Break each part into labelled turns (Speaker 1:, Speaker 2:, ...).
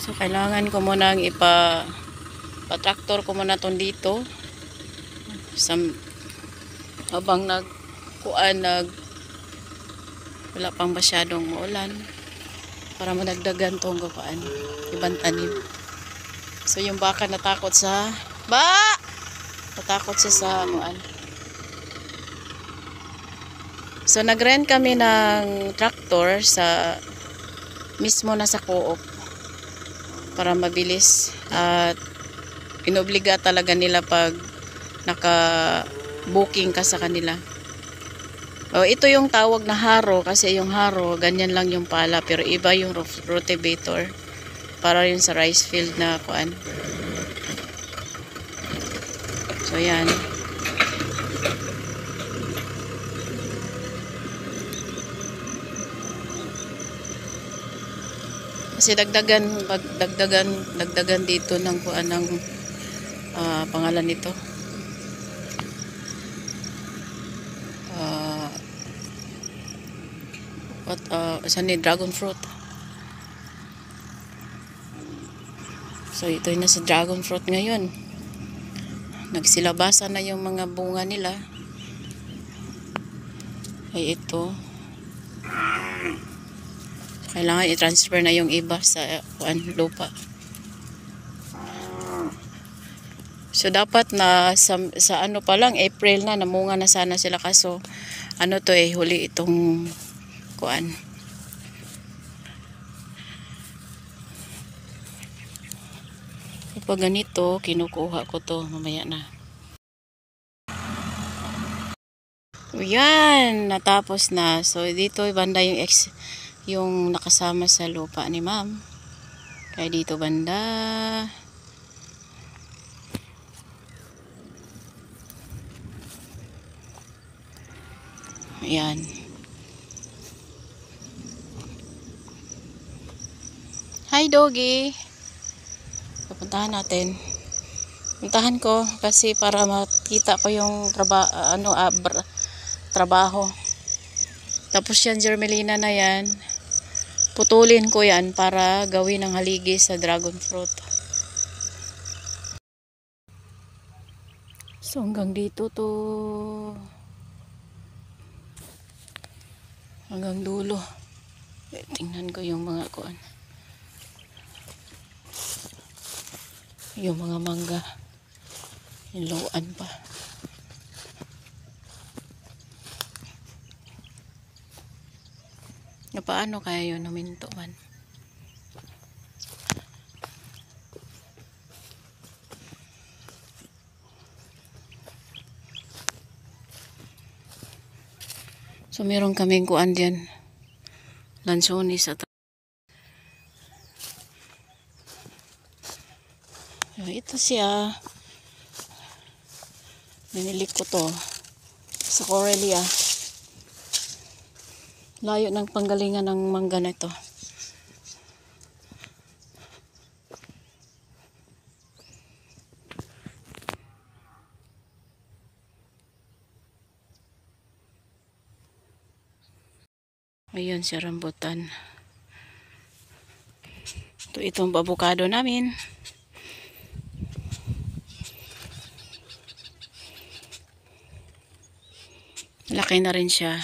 Speaker 1: So kailangan ko munang pa-tractor ko muna ton dito. Habang wala pang masyadong muulan para madagdagan tong kuan ibang tanim. So yung baka natakot siya sa kuan. So nag-rent kami ng tractor mismo na sa co-op para mabilis at inobliga talaga nila pag naka-booking ka sa kanila. Ito yung tawag na haro kasi yung haro ganyan lang yung pala pero iba yung rotavator para yun sa rice field na kuan. So yan. Kasi dagdagan dito ng kuan ng pangalan nito. Dragon fruit. So ito na sa dragon fruit ngayon. Nagsilabasan na yung mga bunga nila. Ay ito. Kailangan i-transfer na yung iba sa lupa. So dapat na sa ano pa lang April na namunga na sana sila kaso huli itong kuan. Kapag ganito, kinukuha ko to mamaya na. Yan, natapos na. So dito banda yung nakasama sa lupa ni ma'am. Kaya dito banda. Ayan. Hi doggy. Pupuntahan natin. Puntahan ko kasi para makita ko yung trabaho. Tapos yan, germelina na yan. Putulin ko yan para gawin ng haligi sa dragon fruit. So hanggang dito to. Hanggang dulo. Tingnan ko yung mga kuan. Yung mga mangga. Yung luan pa. Paano kaya yun huminto man? So meron kaming kuan diyan. Lansones at ito siya. Binili ko to sa Corelia. Layo ng panggalingan ng mangga na ito. Ayun si rambutan. Itong avocado namin. Laki na rin siya.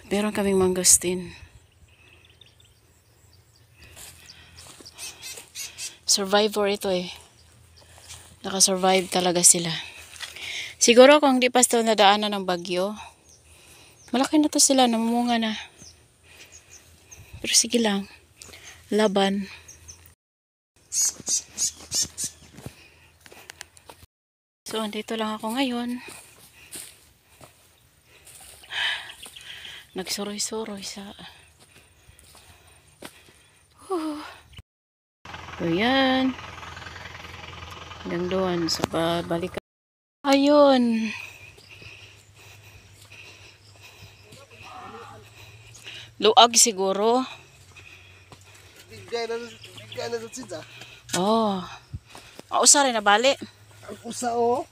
Speaker 1: Meron kaming mangosteen. Survivor ito eh. Nakasurvive talaga sila. Siguro kung di pa ito nadaanan ng bagyo, malaki na to sila, namumunga na. Pero sige lang. Laban. So, andito lang ako ngayon. Nagsuroy-suroy sa ayan. Hanggang doon sa balikan. Ayun. Luag siguro. Oh. Usa rin na bali.
Speaker 2: Usa o.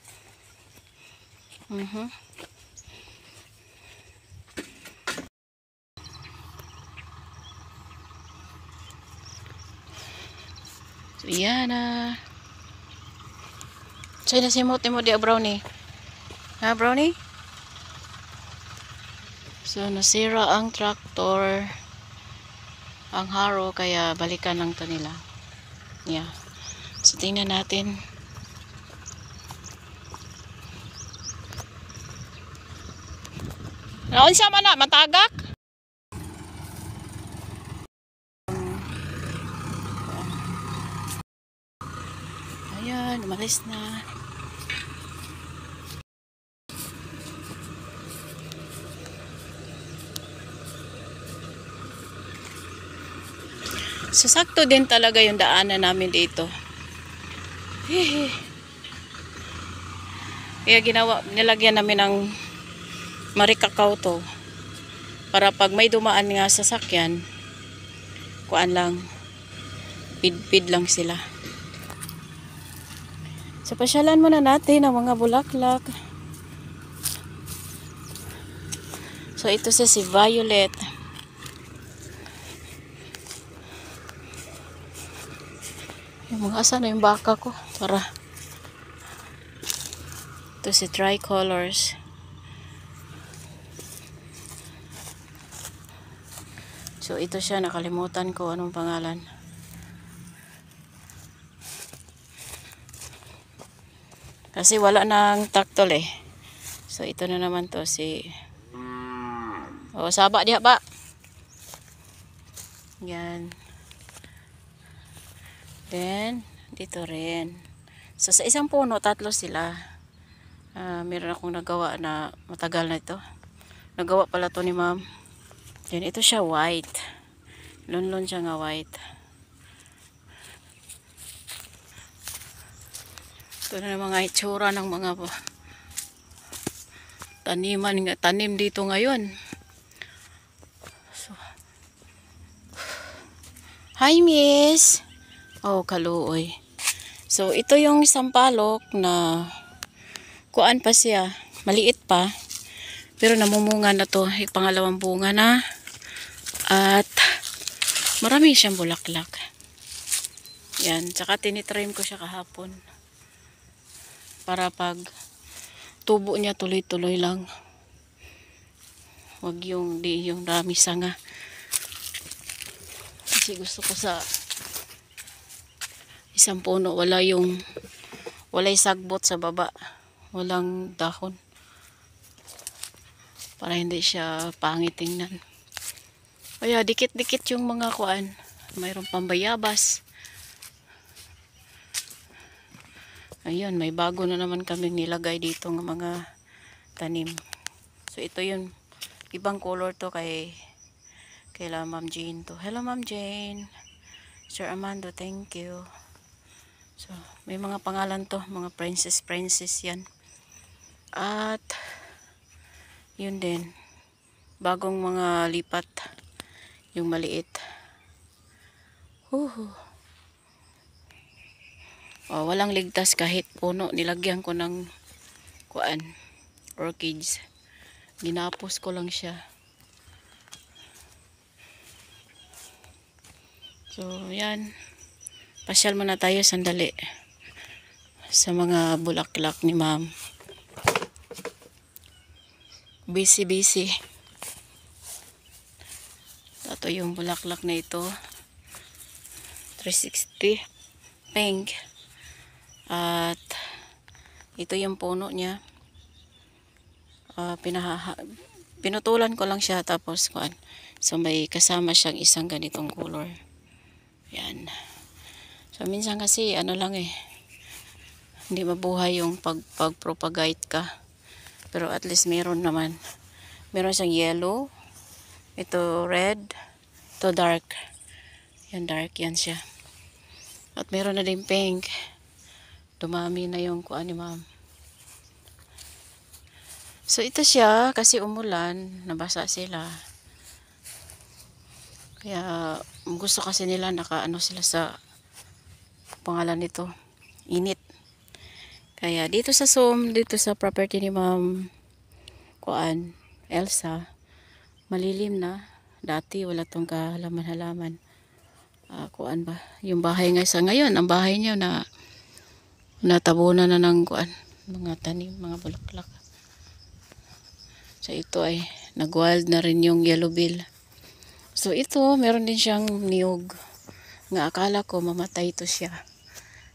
Speaker 1: Yan na. Sa'yo na simot mo di brownie. Ha, brownie? So, nasira ang traktor. Ang harrow, kaya balikan lang to nila. Yeah. So, tingnan natin. Naon siya man na, matagak? Ayan, umalis na. So, sakto din talaga yung daanan namin dito. Kaya nilagyan namin ng marikakaw to. Para pag may dumaan nga sasakyan, kuan lang, pid lang sila. So, pasyalan muna natin ang mga bulaklak. So, ito si Violet. Yung mga asa na yung baka ko. Tara. Ito si Tricolors. So, ito siya. Nakalimutan ko anong pangalan. Kasi wala nang taktol eh. So, ito na naman to si... Oh, saba diha ba? Yan. Then, dito rin. So, sa isang puno, 3 sila. Meron akong nagawa na matagal na ito. Nagawa pala to ni ma'am. Then, ito siya white. Lunlun siya nga white. Ito na mga itsura ng mga tanim dito ngayon. So, hi, miss! Oh, kaluoy. So, ito yung sampalok na kuan pa siya. Maliit pa. Pero namumunga na to. Yung pangalawang bunga na. At marami siyang bulaklak. Yan. Tsaka tinitrim ko siya kahapon. Para pag tubo niya tuloy-tuloy lang. Wag yung dami sanga. Kasi gusto ko sa isang puno walay sagbot sa baba. Walang dahon. Para hindi siya pangit tingnan. Kaya dikit-dikit yung mga kuan. Mayroong pambayabas. Ayun, may bago na naman kaming nilagay dito ng mga tanim. So ito yun. Ibang color to kay Ma'am Jane to. Hello Ma'am Jane. Sir Armando, thank you. So, may mga pangalan to, mga princess yan. At yun din. Bagong mga lipat yung maliit. Oh, walang ligtas kahit puno. Nilagyan ko ng kuan, orchids. Ginapos ko lang siya. So, yan. Pasyal muna tayo sandali sa mga bulaklak ni ma'am. Busy. Ito yung bulaklak na ito. 360. Pink. At ito yung puno niya. Pinutulan ko lang siya tapos kuan. So may kasama siyang isang ganitong color. Yan. So minsan kasi ano lang eh. Hindi mabuhay yung pag-propagate ka. Pero at least meron naman. Meron siyang yellow. Ito red. Ito dark. Yan dark yan siya. At meron na din pink. Dumami na yung kuan ni ma'am. So ito siya kasi umulan, nabasa sila. Kaya gusto kasi nila nakaano sila sa pangalan nito, init. Kaya dito sa dito sa property ni ma'am kuan, Elsa, malilim na. Dati wala tong kahalaman-halaman. kuan ba? Yung bahay nga sa ngayon, ang bahay niya na natabunan na ng kuan, mga tanim, mga bulaklak. So ito ay nagwild na rin yung yellow bill. So ito, meron din siyang niyog. Nga akala ko mamatay to siya.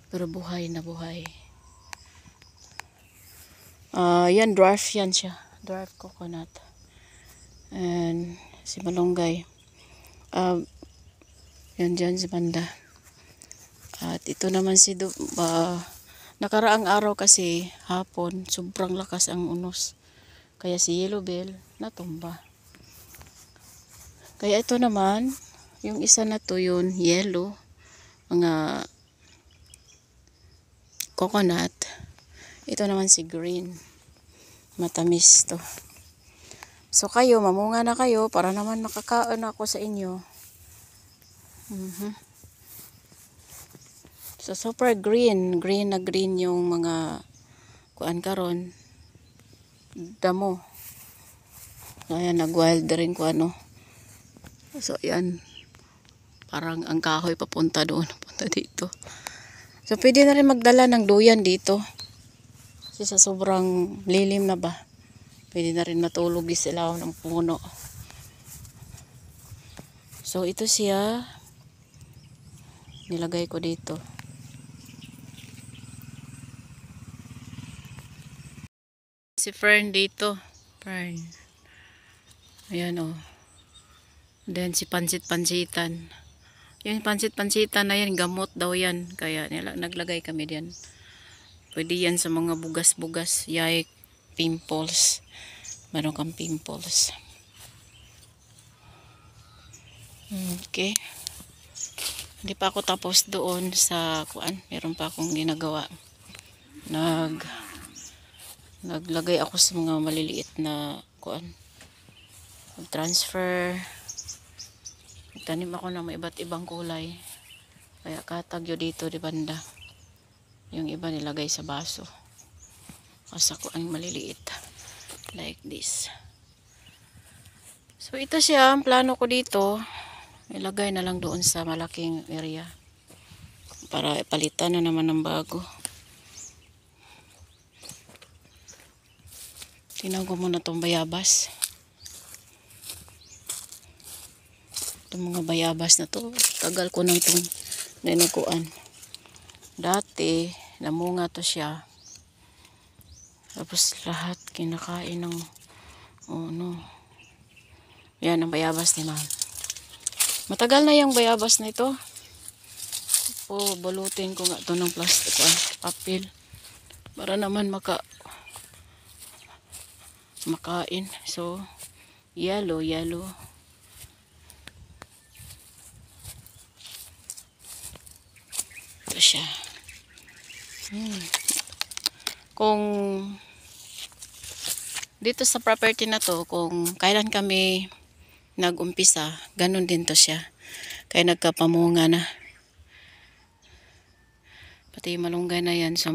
Speaker 1: Pero buhay na buhay. Yan, dwarf yan siya. Dwarf coconut. And si malunggay. Yan dyan si banda. At ito naman si nakaraang araw kasi hapon, sobrang lakas ang unos. Kaya si yellow bell natumba. Kaya ito naman, yung isa na to yun, yellow, mga coconut. Ito naman si green. Matamis to. So kayo, mamunga na kayo para naman makakaon ako sa inyo. So super green. Green na green yung mga kuan karon. Damo. Kaya nag-wild rin ko ano. So yan. Parang ang kahoy papunta doon. Papunta dito. So pwede na rin magdala ng duyan dito. Kasi sa sobrang lilim na ba. Pwede na rin matulog sila ng puno. So ito siya. Nilagay ko dito. Si Fern dito. Fern. Ayan o. Then si pansit-pansitan. Yung pansit-pansitan na yan, gamot daw yan. Kaya naglagay kami diyan. Pwede yan sa mga bugas-bugas. Yay, pimples. Meron kang pimples. Okay. Hindi pa ako tapos doon sa kuan. Meron pa akong ginagawa. Naglagay ako sa mga maliliit na kuan. Transfer. Tanim ako ng iba't ibang kulay. Kaya katagyo dito di banda. Yung iba nilagay sa baso. Kasi ako ang maliliit. Like this. So ito siya. Ang plano ko dito. Ilagay na lang doon sa malaking area. Para palitan na naman ng bago. Tingnan ko muna itong bayabas. Itong mga bayabas na to. Tagal ko na itong ninukuan. Dati, namunga to siya. Tapos lahat kinakain ng yan ang bayabas ni ma'am. Matagal na yung bayabas na ito. Balutin ko nga ito ng plastic papel. Para naman makain. So, yellow. Ito siya. Kung dito sa property na to, kung kailan kami nag-umpisa, ganun din to siya. Kaya nagkapamunga na. Pati malunggay na yan. So,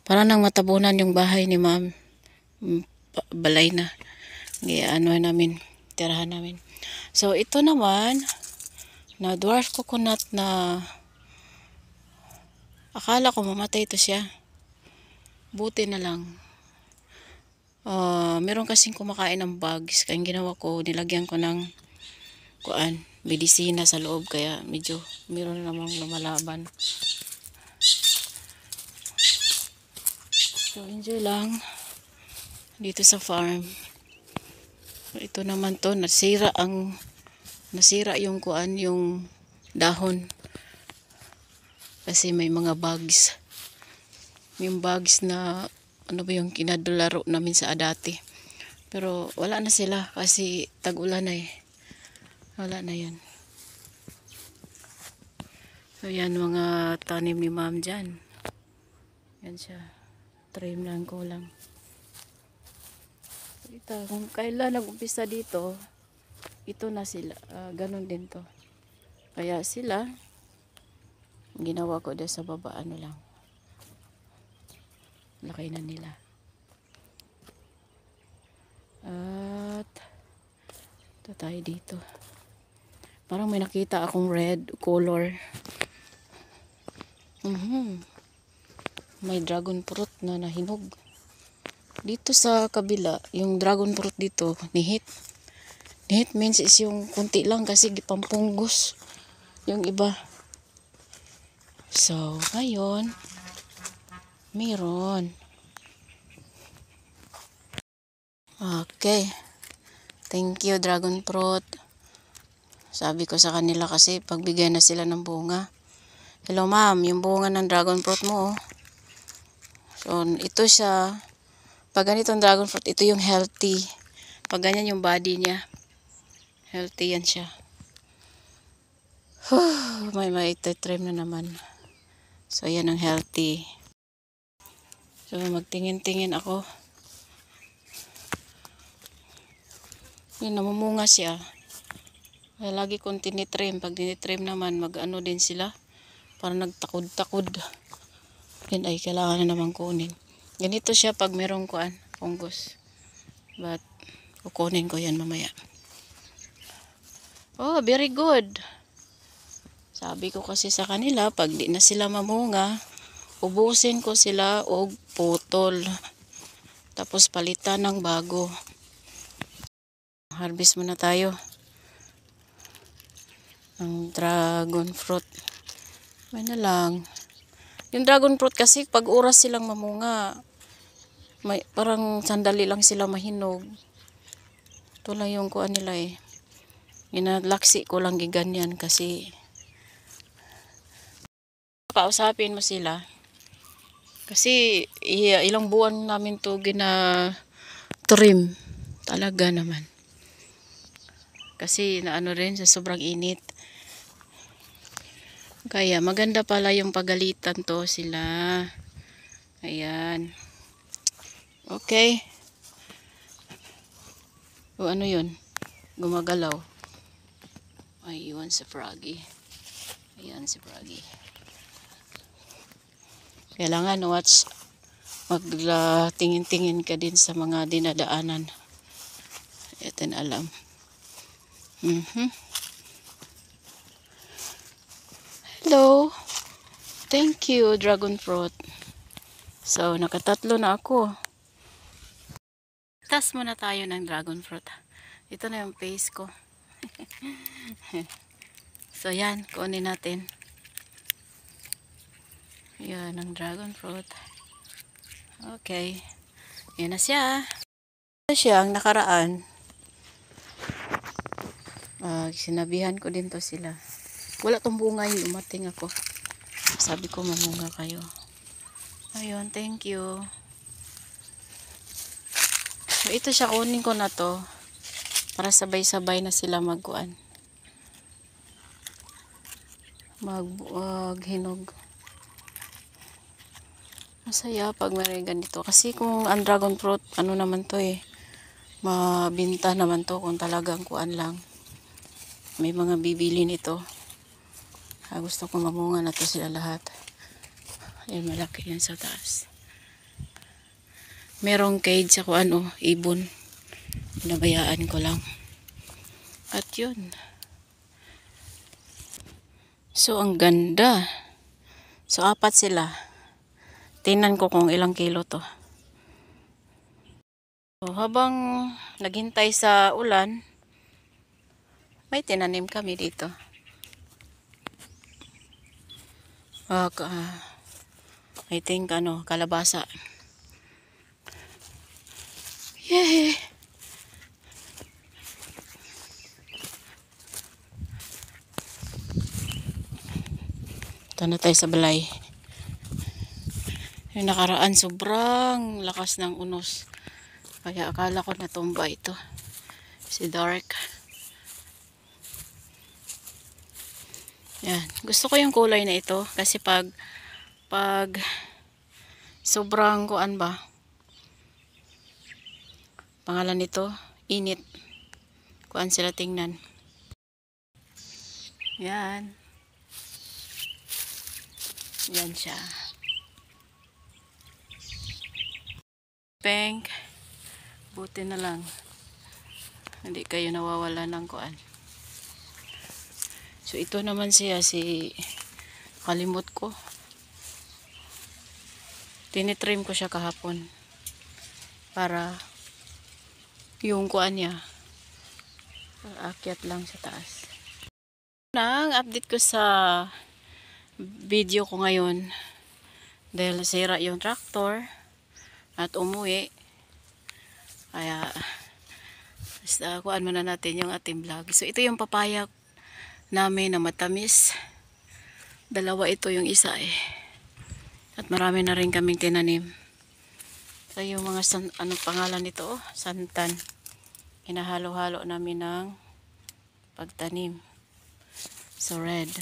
Speaker 1: parang nang matabunan yung bahay ni ma'am. Balay na. Namin, tirahan namin. So, ito naman, na dwarf coconut na akala ko mamatay to siya. Buti na lang. Meron kasing kumakain ng bugs. Kaya ginawa ko, nilagyan ko ng medisina sa loob. Kaya medyo meron namang lumalaban. So, enjoy lang. Dito sa farm. Ito naman to, nasira yung yung dahon. Kasi may mga bugs. Yung bugs na yung kinadularo namin sa dati. Pero wala na sila kasi tag-ulan na Wala na yan. So yan mga tanim ni ma'am dyan. Yan siya. Trim lang ko lang. Ito, kung kailan nag-umpisa dito, ito na sila. Ganon din to. Kaya sila, ginawa ko dito sa baba, lang. Laki na nila. At ito tayo dito. Parang may nakita akong red color. May dragon fruit na nahinog. Dito sa kabila, yung dragon fruit dito, nihit. Nihit means is yung kunti lang kasi gipampunggos yung iba. So, ngayon, meron. Okay. Thank you, dragon fruit. Sabi ko sa kanila kasi pagbigay na sila ng bunga. Hello ma'am, yung bunga ng dragon fruit mo. So, ito siya. Pag ganitong dragon fruit, ito yung healthy. Pag ganyan yung body niya, healthy yan siya. May trim na naman. So, yan ang healthy. So, magtingin-tingin ako. Yun, namumunga siya. Kaya lagi kong tinitrim. Pag tinitrim naman, mag-ano din sila. Parang nagtakod-takod. Yan ay kailangan na naman kunin. Ganito siya pag merong fungus. But, kukunin ko yan mamaya. Oh, very good. Sabi ko kasi sa kanila, pag di na sila mamunga, ubusin ko sila o putol. Tapos palitan ng bago. Harvest muna tayo ng dragon fruit. May na lang. Yung dragon fruit kasi pag oras silang mamunga, parang sandali lang sila mahinog. Ito lang yung kuan nila eh. Ginalaksi ko lang giganyan kasi pausapin mo sila. Kasi ilang buwan namin to trim. Talaga naman. Kasi naano rin sa sobrang init. Kaya maganda pala yung pagalitan to sila. Ayan. Okay. O ano yun? Gumagalaw. Ay, iwan si Froggy. Ayan si Froggy. Kailangan tingin-tingin ka din sa mga dinadaanan. Ito na alam. Hello. Thank you, dragon fruit. So, nakatatlo na ako. Tas muna tayo ng dragon fruit. Ito na yung face ko. So, yan. Kunin natin. Yan, ang dragon fruit. Okay. Yan na siya. Ito siya, ang nakaraan. Sinabihan ko din to sila. Wala tong bunga yung umating ako. Sabi ko mamunga kayo. Ayun, thank you. So, ito siya, kunin ko na to. Para sabay-sabay na sila maghinog. Masaya pag may ganito. Kasi kung ang dragon fruit, ano naman to eh. Mabinta naman to kung talagang kuan lang. May mga bibili nito. Gusto ko mamunga na to sila lahat. Ayan, malaki yan sa taas. Merong cage ako ibon. Pinabayaan ko lang. At yun. So, ang ganda. So, 4 sila. Tingnan ko kung ilang kilo to. So, habang naghintay sa ulan, may tinanim kami dito. I think kalabasa. Yay! Ito na tayo sa balay. Yung nakaraan sobrang lakas ng unos. Kaya akala ko natumba ito. Si Dark. Yan. Gusto ko yung kulay na ito kasi pag sobrang kuan ba? Pangalan nito, init. Kuan sila tingnan. Yan. Yan siya. Pink. Buti na lang. Hindi kayo nawawala ng kuan. So ito naman siya, kalimot ko. Tinitrim ko siya kahapon para yung kuan niya aakyat lang sa taas. Ang update ko sa video ko ngayon dahil sira yung tractor at umuwi, kaya basta kuan muna natin yung ating vlog. So ito yung papaya namin na matamis, dalawa ito, yung isa at marami na rin kaming tinanim. So yung mga anong pangalan nito, santan, hinahalo-halo namin ng pagtanim. So red.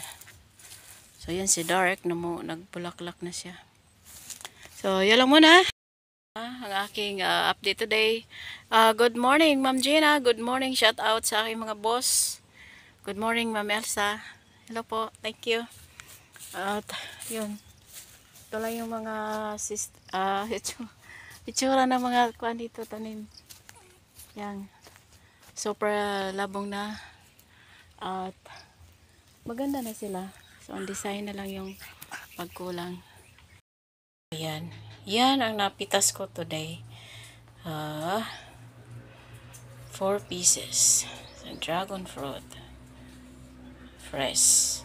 Speaker 1: So yan si Dark na nagbulaklak na siya. So yun lang muna ang aking update today. Good morning Ma'am Gina, good morning, shout out sa aking mga boss. Good morning Ma'am Elsa. Hello po, thank you. At yun, ito lang yung mga itsura ng mga kuan dito, tanim. Yan, super labong na at maganda na sila. So ang design na lang yung pagkulang. Ayan, yan ang napitas ko today. 4 pieces. So, dragon fruit fresh.